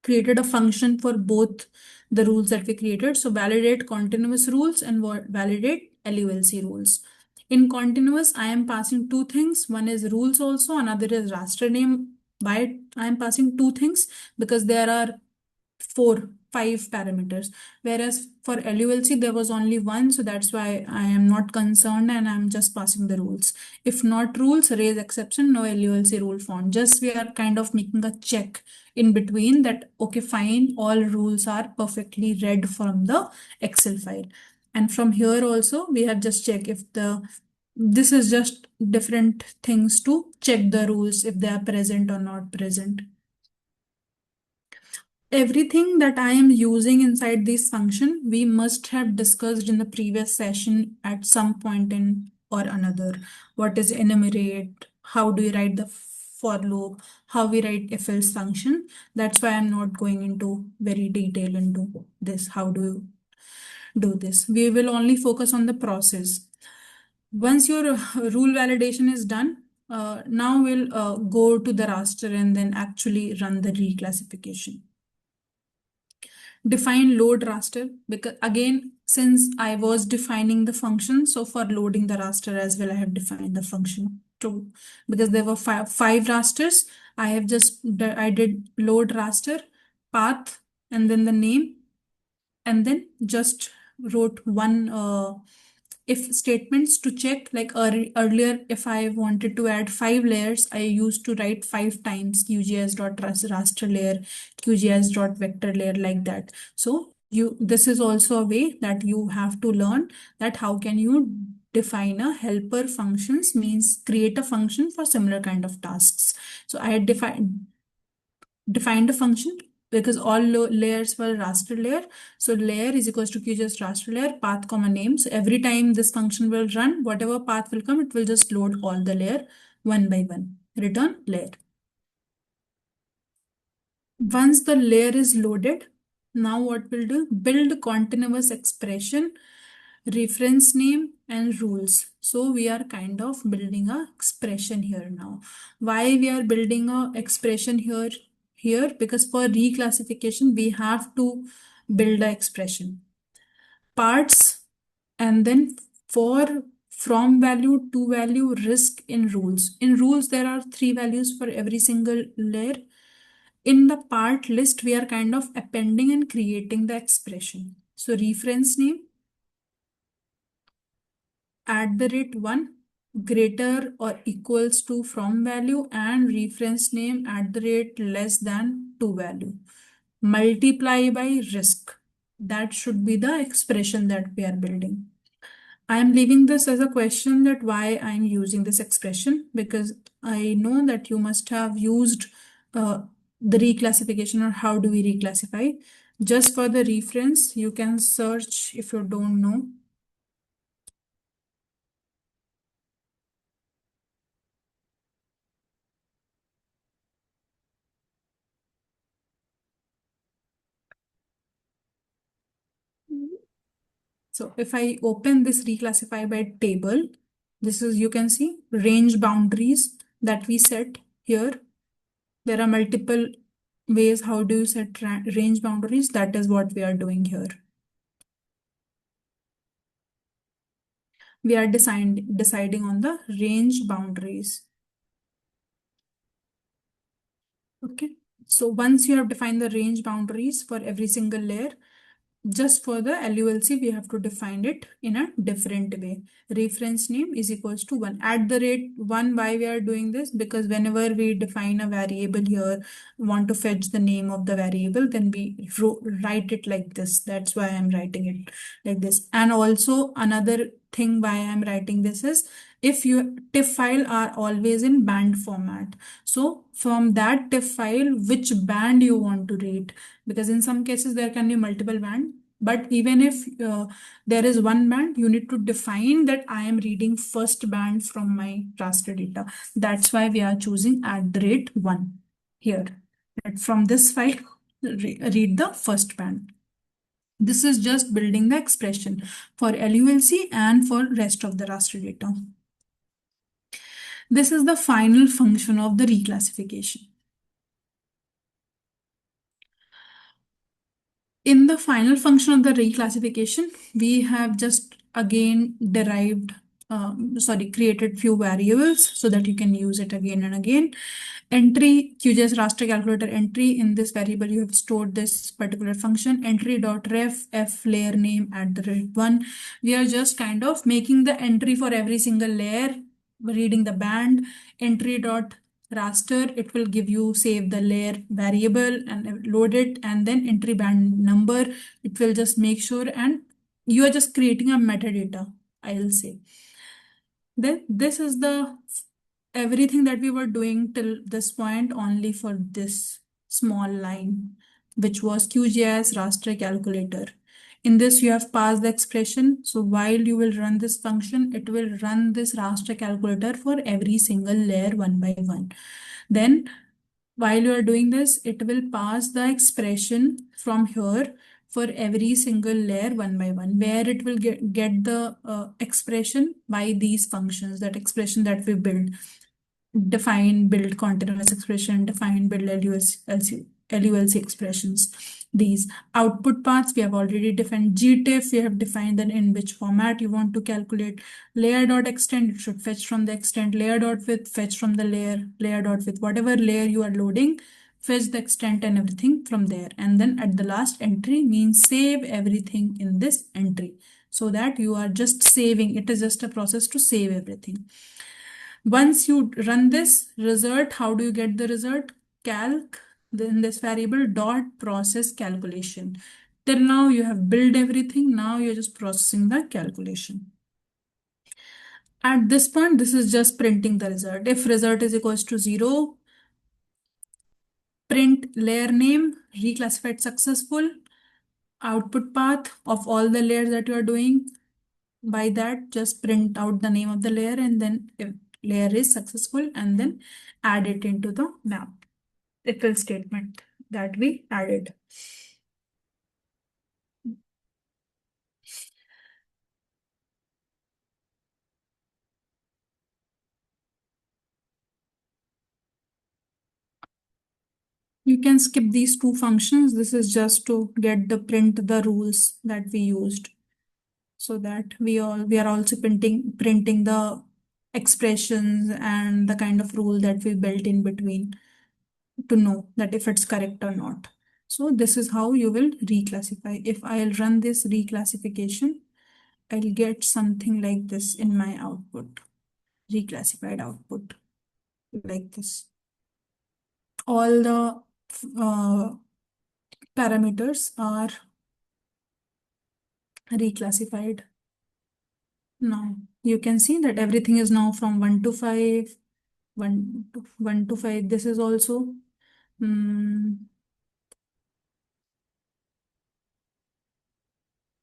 created a function for both the rules that we created. So validate continuous rules and validate LULC rules. In continuous, I am passing two things. One is rules also, another is raster name. Why I am passing two things? Because there are five parameters, whereas for LULC there was only one, so that's why I am not concerned and I'm just passing the rules. If not rules, raise exception, no LULC rule found. Just we are kind of making a check in between that, okay, fine, all rules are perfectly read from the Excel file. And from here also we have just checked if this is just different things to check the rules if they are present or not present. Everything that I am using inside this function, we must have discussed in the previous session at some point in or another. What is enumerate? How do you write the for loop? How we write if else function? That's why I'm not going into very detail into this. How do you do this? We will only focus on the process. Once your rule validation is done, now we'll go to the raster and then actually run the reclassification. Define load raster, because again, since I was defining the function, so for loading the raster as well, I have defined the function too. Because there were five rasters, I have just I did load raster, path, and then the name, and then just wrote one if statements to check, like earlier, if I wanted to add 5 layers, I used to write 5 times qgs.raster layer, qgs.vector layer, like that. So this is also a way that you have to learn that how can you define a helper functions, means create a function for similar kind of tasks. So I had defined a function because all layers were raster layer. So layer is equals to QGIS raster layer path comma name. So every time this function will run, whatever path will come, it will just load all the layer one by one. Return layer. Once the layer is loaded, now what we'll do? Build continuous expression, reference name, and rules. So we are kind of building a expression here now. Why we are building a expression here? Because for reclassification, we have to build a expression. Parts, and then for from value to value, risk in rules. In rules, there are 3 values for every single layer. In the part list, we are kind of appending and creating the expression. So reference name @1 greater or equals to from value, and reference name less than to value. Multiply by risk. That should be the expression that we are building. I am leaving this as a question that why I am using this expression, because I know that you must have used the reclassification, or how do we reclassify. Just for the reference, you can search if you don't know. So if I open this reclassify by table, this is, you can see range boundaries that we set here. There are multiple ways how do you set range boundaries. That is what we are doing here. We are deciding on the range boundaries. Okay. So once you have defined the range boundaries for every single layer, just for the LULC, we have to define it in a different way. Reference name is equals to 1. @1, why we are doing this? Because whenever we define a variable here, want to fetch the name of the variable, then we write it like this. That's why I'm writing it like this. And also another thing why I'm writing this is, if your TIFF file are always in band format. So from that TIFF file, which band you want to read? Because in some cases there can be multiple band, but even if there is one band, you need to define that I am reading first band from my raster data. That's why we are choosing @1 here. That from this file, read the first band. This is just building the expression for LULC and for rest of the raster data. This is the final function of the reclassification. In the final function of the reclassification, we have just again created few variables so that you can use it again and again. Entry, QGIS raster calculator entry. In this variable, you have stored this particular function, entry.ref f layer name @1. We are just kind of making the entry for every single layer, reading the band. Entry.raster, it will give you save the layer variable and load it, and then entry band number, it will just make sure, and you are just creating a metadata, I'll say. Then this is the everything that we were doing till this point only for this small line, which was QGIS raster calculator. In this, you have passed the expression. So while you will run this function, it will run this raster calculator for every single layer one by one. Then while you are doing this, it will pass the expression from here for every single layer one by one, where it will get the expression by these functions, that expression that we build. Define, build continuous expression, define, build LULC expressions. These output paths we have already defined. GTIFF, we have defined then in which format you want to calculate. Layer.extend, it should fetch from the extent. Layer.width, fetch from the layer. Layer.width, whatever layer you are loading, fetch the extent and everything from there. And then at the last entry means save everything in this entry. so that you are just saving. It is just a process to save everything. Once you run this result, how do you get the result? Calc, then this variable dot process calculation. Till now you have built everything. Now you're just processing the calculation. At this point, this is just printing the result. If result is equals to 0, print layer name, reclassified successful, output path of all the layers that you are doing. By that, just print out the name of the layer, and then if layer is successful, and then add it into the map. If else statement that we added. You can skip these two functions. This is just to get the print the rules that we used, so that we are also printing the expressions and the kind of rule that we built in between to know that if it's correct or not. So this is how you will reclassify. If I'll run this reclassification, I'll get something like this in my output, reclassified output, like this. All the parameters are reclassified. Now you can see that everything is now from 1 to 5, 1 to 5. This is also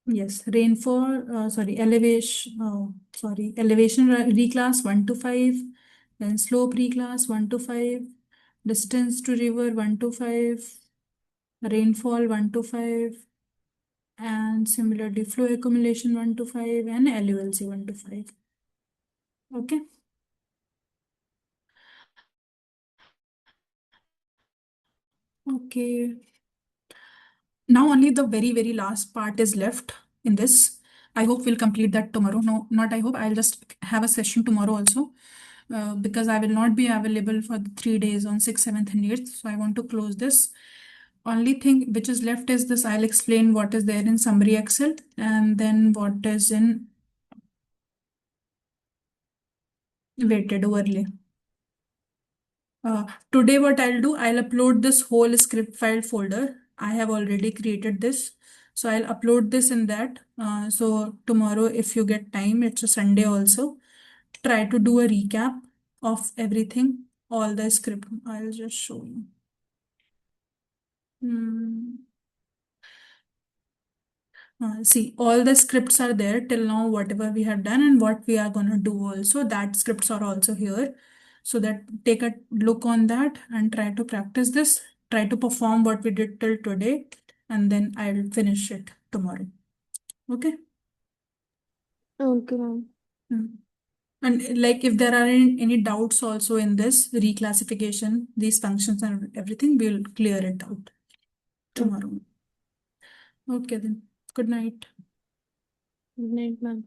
yes, rainfall, elevation reclass 1 to 5, then slope reclass 1 to 5, distance to river 1 to 5, rainfall 1 to 5, and similarly flow accumulation 1 to 5, and LULC 1 to 5. Okay. Okay. Now only the very last part is left in this. I hope we'll complete that tomorrow. No, not I hope. I'll just have a session tomorrow also. Because I will not be available for the 3 days on 6th, 7th, and 8th. So I want to close this. Only thing which is left is this. I'll explain what is there in summary Excel and then what is in weighted overlay. Today what I'll do, I'll upload this whole script file folder. I have already created this. So I'll upload this in that. So tomorrow, if you get time, it's a Sunday also, try to do a recap of everything, all the script. I'll just show you. See, all the scripts are there till now, whatever we have done and what we are going to do also, that scripts are also here. So that take a look on that and try to practice this, try to perform what we did till today, and then I'll finish it tomorrow. Okay. Okay, ma'am. And like if there are any doubts also in this reclassification, these functions and everything, we'll clear it out tomorrow. Okay then. Good night. Good night, ma'am.